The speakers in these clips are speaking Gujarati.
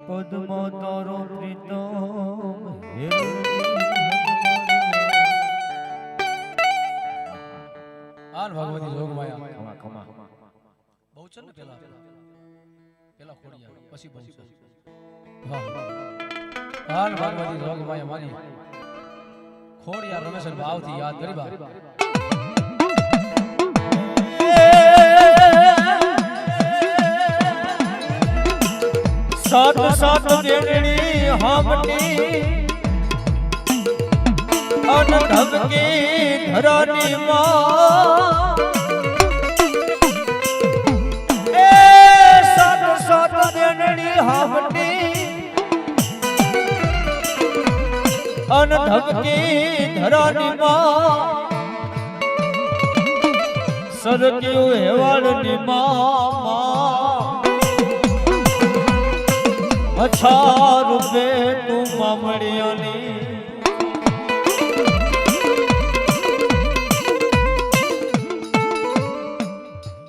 પદ્મ તારો પ્રીતમ હાલ ભગવતી જોગમાયા ખમા ખમા બહુ છે ને પેલા ખોડિયા પછી બહુ છે હા હાલ ભગવતી જોગમાયા મારી ખોડિયા રમેશ ભાવથી યાદ કરી બા સાત સાત દેવણી હામટી અન ધમકી ધરાની માં એ સાત સાત દેવણી હામટી અન ધમકી ધરાની માં સરક્યું હેવાળની માં અચ્છા રૂપે તું મામડિયાની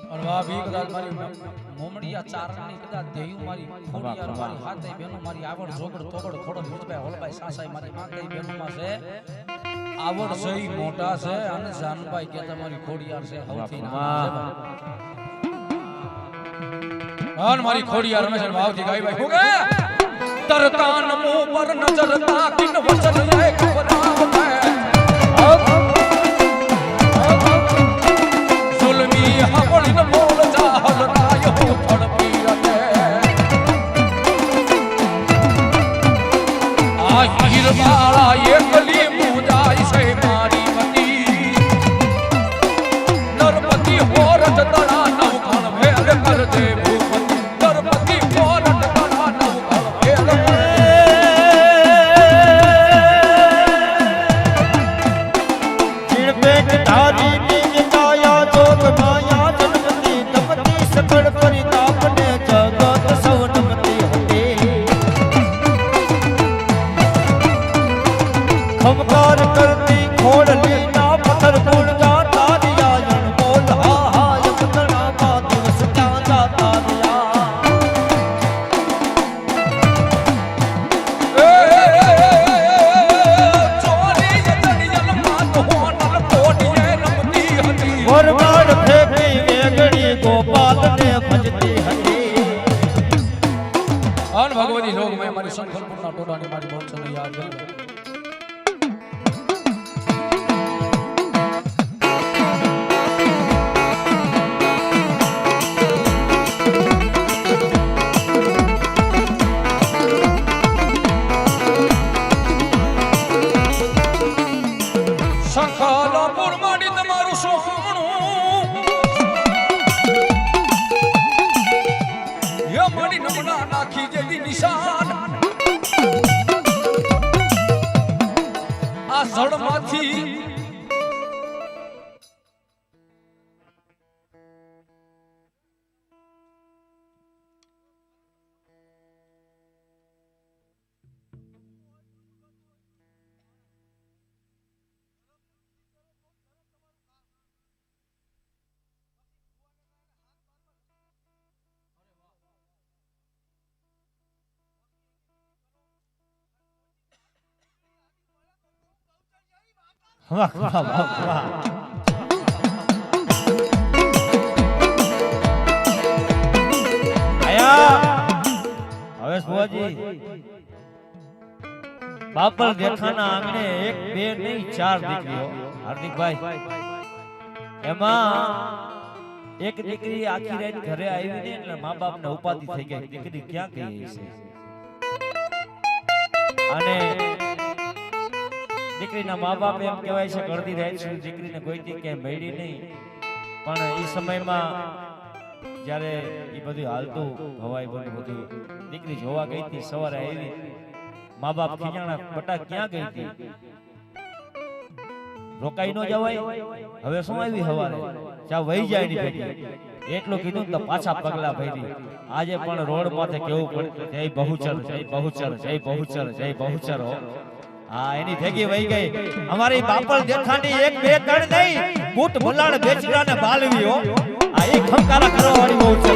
અરવા ભી કદાચ મારી મોમડિયા ચારણની કદાચ દેયું મારી ખોડિયાર મારી હાથે બેનો મારી આવડ જોગડ તોગડ ખોડલ મુજબાઈ હોલબાઈ સાસાઈ મારી આંકઈ બેનો માં છે આવડ સહી મોટા છે અને જાનબાઈ કે તમારી ખોડિયાર છે હવથી નામ છે અન મારી ખોડિયાર રમેશ ભાવથી ગાઈ ભાઈ હુગે તરતાન મો પર નજર તાકિન વચન લે ખબરાવ હે સુલમી હવળિન બોલ જાહર રાયો થડપી રતે આ હીરવાળા એકલી મુજાઈ છે મારી મતી નરપતિ હોરજ તળા નવ ખણ ભેદ કર દે ખમકાર કરતી ખોડલી ના પથ્થર કુળ જાતા રિયાયણ બોલ હા હા યમતણા માં દિવસ ક્યાં જાતા રિયા ચોરી જતડિયલ માં હોનલ કોડીએ રમતી હતી વરમાડ ફેંકી વેગડી ગોપાલ ને ભજતી હતી અન ભગવતી લોક મે મારી સંખલપુરના ટોડાની મારી બોલસને યાદ કરી સંખલપુર માડી તમારું સોમણું ય માડી નમના નાખી જેદી નિશાન આ જળમાંથી વાહ વાહ વાહ વાહ આયા હવે સુવાજી બાપલ દેખાના આંગણે એક બે નહીં ચાર દીકરીઓ હાર્દિકભાઈ એમાં એક દીકરી આખી રાત ઘરે આવી ને એટલે મા બાપ ને ઉપાધિ થઈ ગઈ દીકરી ક્યાં ગઈ છે અને દીકરીના મા બાપ એમ કહેવાય છે કે અડધી રાત સુધી દીકરીને કોઈ કે મળી નહીં પણ એ સમયમાં જ્યારે એ બધું હાલતું હવાઈ બધું દીકરી જોવા ગઈ હતી સવારે આવી મા બાપ ખીજાણા બટા ક્યાં ગઈ હતી રોકાઈ ન જવાય હવે શું આવી હવારે ચા વહી જાય ની ભેટી એટલું કીધું તો પાછા પગલા ભરી આજે પણ રોડ માથે કેવું પડતું જય બહુચર જય બહુચર જય બહુચર જય બહુચર હા એની ભેગી વહી ગઈ અમારી બાપલ દેખાણી એક બે ત્રણ નહીં બૂટ ભલાડ બેચડા ને બાલવી હો આ એક ખમકારા કરવા વાળી બહુ છે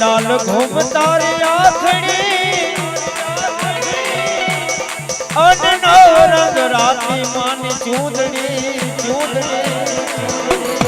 લાલ ઘૂમતા રે આખડી અનનો રંગ રાતી માની ચૂંદડી ચૂંદડી